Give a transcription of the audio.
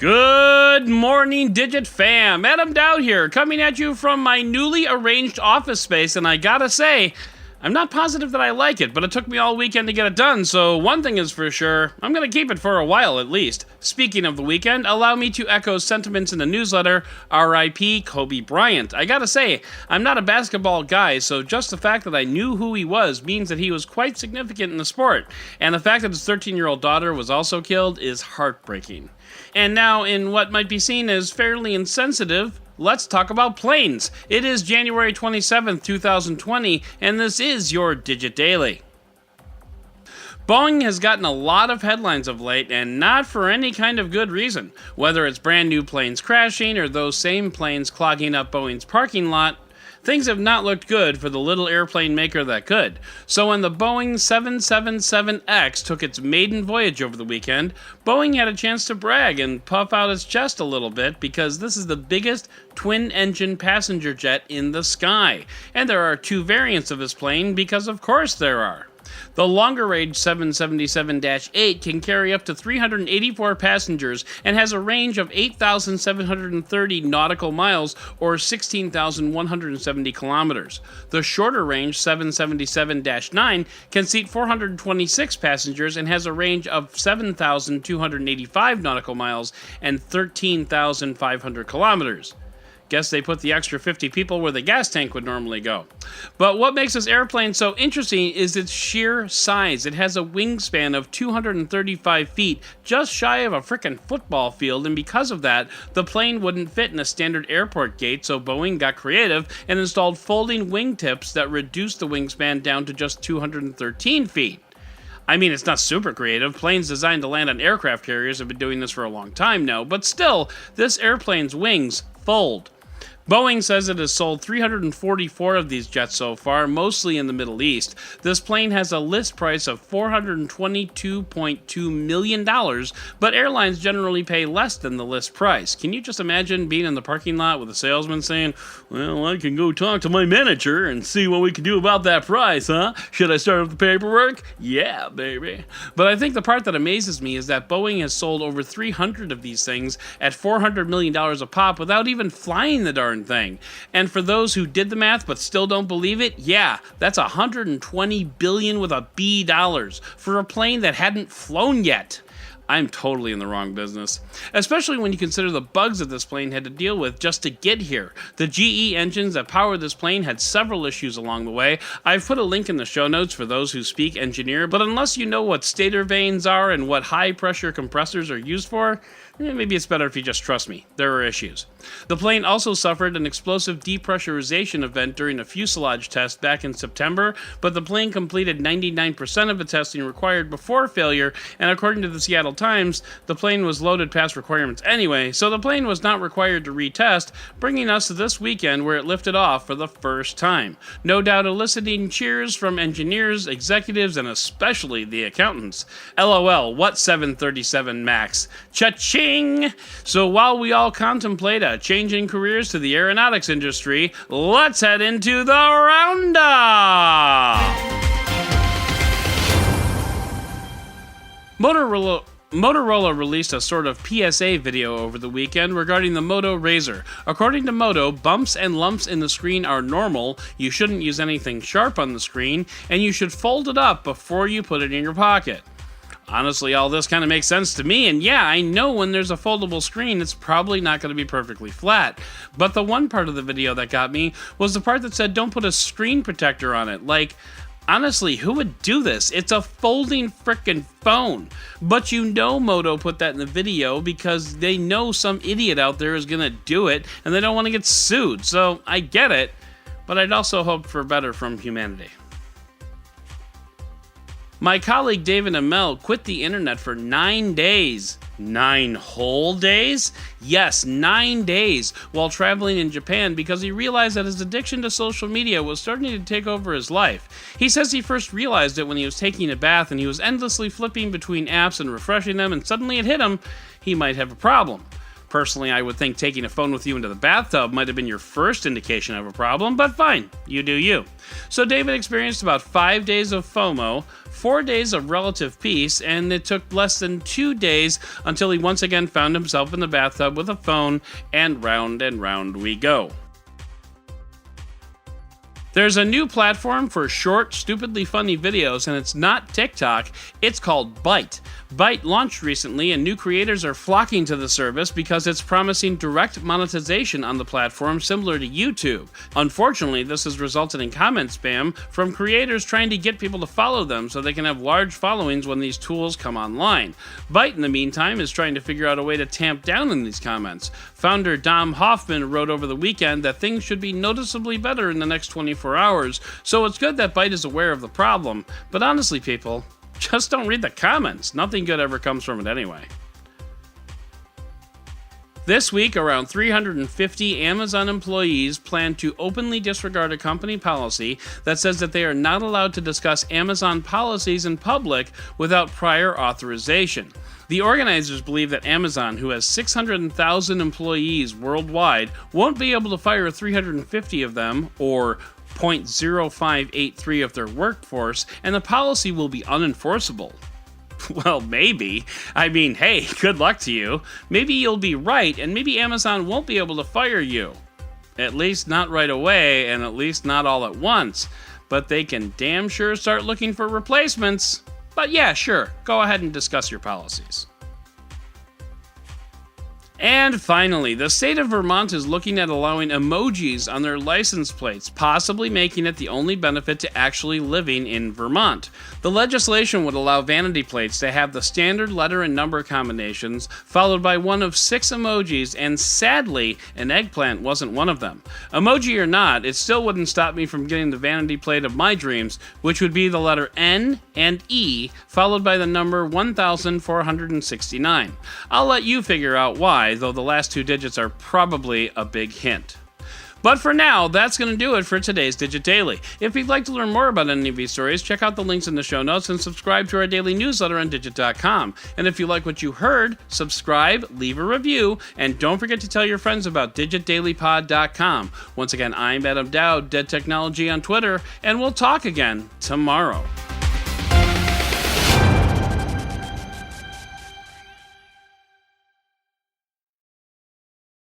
Good morning, Digit fam. Adam Doud here, coming at you from my newly arranged office space, and I gotta say, I'm not positive that I like it, but it took me all weekend to get it done, so one thing is for sure, I'm gonna keep it for a while at least. Speaking of the weekend, allow me to echo sentiments in the newsletter, R.I.P. Kobe Bryant. I gotta say, I'm not a basketball guy, so just the fact that I knew who he was means that he was quite significant in the sport, and the fact that his 13-year-old daughter was also killed is heartbreaking. And now, in what might be seen as fairly insensitive, let's talk about planes. It is January 27th, 2020, and this is your Digit Daily. Boeing has gotten a lot of headlines of late, and not for any kind of good reason. Whether it's brand new planes crashing or those same planes clogging up Boeing's parking lot, things have not looked good for the little airplane maker that could. So when the Boeing 777X took its maiden voyage over the weekend, Boeing had a chance to brag and puff out its chest a little bit because this is the biggest twin-engine passenger jet in the sky. And there are two variants of this plane because of course there are. The longer-range 777-8 can carry up to 384 passengers and has a range of 8,730 nautical miles or 16,170 kilometers. The shorter-range 777-9 can seat 426 passengers and has a range of 7,285 nautical miles and 13,500 kilometers. Guess they put the extra 50 people where the gas tank would normally go. But what makes this airplane so interesting is its sheer size. It has a wingspan of 235 feet, just shy of a frickin' football field, and because of that, the plane wouldn't fit in a standard airport gate, so Boeing got creative and installed folding wingtips that reduced the wingspan down to just 213 feet. I mean, it's not super creative. Planes designed to land on aircraft carriers have been doing this for a long time now, but still, this airplane's wings fold. Boeing says it has sold 344 of these jets so far, mostly in the Middle East. This plane has a list price of $422.2 million, but airlines generally pay less than the list price. Can you just imagine being in the parking lot with a salesman saying, "Well, I can go talk to my manager and see what we can do about that price, huh? Should I start up the paperwork? Yeah, baby." But I think the part that amazes me is that Boeing has sold over 300 of these things at $400 million a pop without even flying the darn thing. And for those who did the math but still don't believe it, yeah, that's $120 billion with a B dollars for a plane that hadn't flown yet. I'm totally in the wrong business, especially when you consider the bugs that this plane had to deal with just to get here. The GE engines that power this plane had several issues along the way. I've put a link in the show notes for those who speak engineer, but unless you know what stator vanes are and what high-pressure compressors are used for, maybe it's better if you just trust me. There are issues. The plane also suffered an explosive depressurization event during a fuselage test back in September, but the plane completed 99% of the testing required before failure, and according to the Seattle Times, the plane was loaded past requirements anyway, so the plane was not required to retest, bringing us to this weekend where it lifted off for the first time. No doubt eliciting cheers from engineers, executives, and especially the accountants. LOL, what 737 MAX? Cha-ching! So while we all contemplate a change in careers to the aeronautics industry, let's head into the roundup! Motorola released a sort of PSA video over the weekend regarding the Moto Razr. According to Moto, bumps and lumps in the screen are normal, you shouldn't use anything sharp on the screen, and you should fold it up before you put it in your pocket. Honestly, all this kind of makes sense to me, and yeah, I know when there's a foldable screen, it's probably not going to be perfectly flat. But the one part of the video that got me was the part that said don't put a screen protector on it. Like, honestly, who would do this? It's a folding frickin' phone. But you know Moto put that in the video because they know some idiot out there is going to do it, and they don't want to get sued. So, I get it, but I'd also hope for better from humanity. My colleague David Amell quit the internet for 9 days. 9 whole days? Yes, 9 days while traveling in Japan because he realized that his addiction to social media was starting to take over his life. He says he first realized it when he was taking a bath and he was endlessly flipping between apps and refreshing them, and suddenly it hit him, he might have a problem. Personally, I would think taking a phone with you into the bathtub might have been your first indication of a problem, but fine, you do you. So David experienced about 5 days of FOMO, 4 days of relative peace, and it took less than 2 days until he once again found himself in the bathtub with a phone, and round we go. There's a new platform for short, stupidly funny videos, and it's not TikTok, it's called Byte. Byte launched recently, and new creators are flocking to the service because it's promising direct monetization on the platform similar to YouTube. Unfortunately, this has resulted in comment spam from creators trying to get people to follow them so they can have large followings when these tools come online. Byte, in the meantime, is trying to figure out a way to tamp down on these comments. Founder Dom Hoffman wrote over the weekend that things should be noticeably better in the next 24 hours, so it's good that Byte is aware of the problem. But honestly, people, just don't read the comments. Nothing good ever comes from it anyway. This week, around 350 Amazon employees plan to openly disregard a company policy that says that they are not allowed to discuss Amazon policies in public without prior authorization. The organizers believe that Amazon, who has 600,000 employees worldwide, won't be able to fire 350 of them, or 0.0583 of their workforce, and the policy will be unenforceable. Well, maybe. I mean, hey, good luck to you. Maybe you'll be right, and maybe Amazon won't be able to fire you. At least not right away, and at least not all at once. But they can damn sure start looking for replacements. But yeah, sure, go ahead and discuss your policies. And finally, the state of Vermont is looking at allowing emojis on their license plates, possibly making it the only benefit to actually living in Vermont. The legislation would allow vanity plates to have the standard letter and number combinations, followed by one of 6 emojis, and sadly, an eggplant wasn't one of them. Emoji or not, it still wouldn't stop me from getting the vanity plate of my dreams, which would be the letter N and E, followed by the number 1469. I'll let you figure out why, though the last 2 digits are probably a big hint. But for now, that's going to do it for today's Digit Daily. If you'd like to learn more about any of these stories, check out the links in the show notes and subscribe to our daily newsletter on Digit.com. And if you like what you heard, subscribe, leave a review, and don't forget to tell your friends about DigitDailyPod.com. Once again, I'm Adam Doud, Dead Technology on Twitter, and we'll talk again tomorrow.